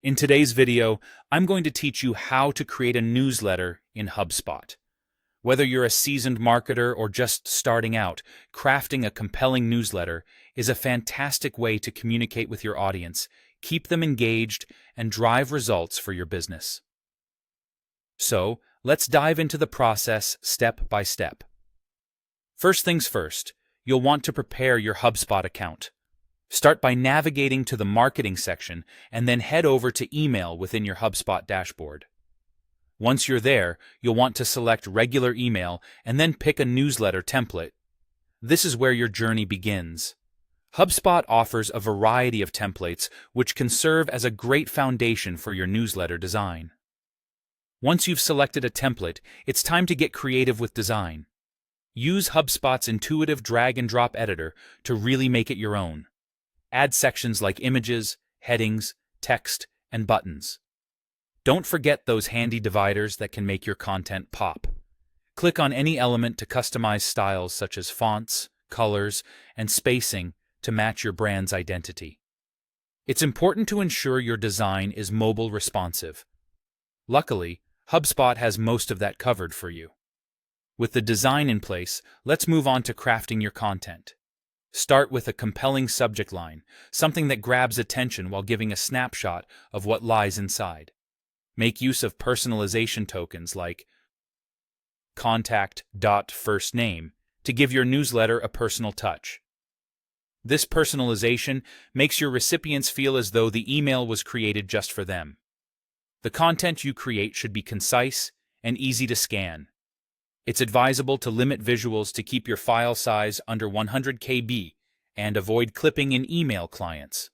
In today's video, I'm going to teach you how to create a newsletter in HubSpot. Whether you're a seasoned marketer or just starting out, crafting a compelling newsletter is a fantastic way to communicate with your audience, keep them engaged, and drive results for your business. So, let's dive into the process step by step. First things first, you'll want to prepare your HubSpot account. Start by navigating to the marketing section and then head over to email within your HubSpot dashboard. Once you're there, you'll want to select regular email and then pick a newsletter template. This is where your journey begins. HubSpot offers a variety of templates which can serve as a great foundation for your newsletter design. Once you've selected a template, it's time to get creative with design. Use HubSpot's intuitive drag-and-drop editor to really make it your own. Add sections like images, headings, text, and buttons. Don't forget those handy dividers that can make your content pop. Click on any element to customize styles such as fonts, colors, and spacing to match your brand's identity. It's important to ensure your design is mobile responsive. Luckily, HubSpot has most of that covered for you. With the design in place, let's move on to crafting your content. Start with a compelling subject line, something that grabs attention while giving a snapshot of what lies inside. Make use of personalization tokens like contact.firstname to give your newsletter a personal touch. This personalization makes your recipients feel as though the email was created just for them. The content you create should be concise and easy to scan. It's advisable to limit visuals to keep your file size under 100 KB and avoid clipping in email clients.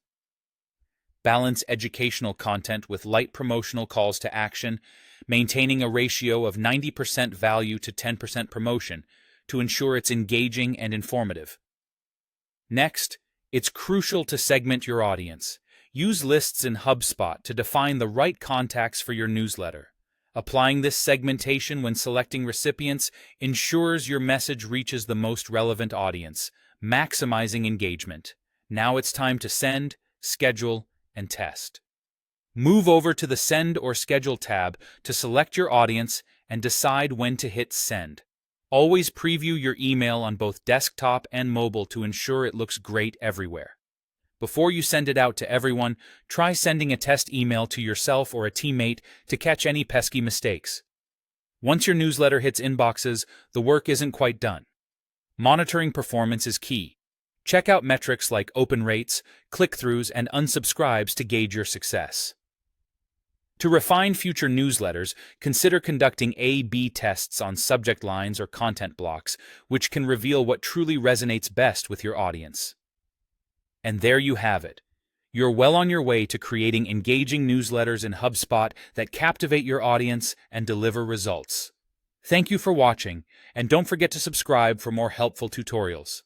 Balance educational content with light promotional calls to action, maintaining a ratio of 90% value to 10% promotion to ensure it's engaging and informative. Next, it's crucial to segment your audience. Use lists in HubSpot to define the right contacts for your newsletter. Applying this segmentation when selecting recipients ensures your message reaches the most relevant audience, maximizing engagement. Now it's time to send, schedule, and test. Move over to the Send or Schedule tab to select your audience and decide when to hit send. Always preview your email on both desktop and mobile to ensure it looks great everywhere. Before you send it out to everyone, try sending a test email to yourself or a teammate to catch any pesky mistakes. Once your newsletter hits inboxes, the work isn't quite done. Monitoring performance is key. Check out metrics like open rates, click-throughs, and unsubscribes to gauge your success. To refine future newsletters, consider conducting A/B tests on subject lines or content blocks, which can reveal what truly resonates best with your audience. And there you have it. You're well on your way to creating engaging newsletters in HubSpot that captivate your audience and deliver results. Thank you for watching, and don't forget to subscribe for more helpful tutorials.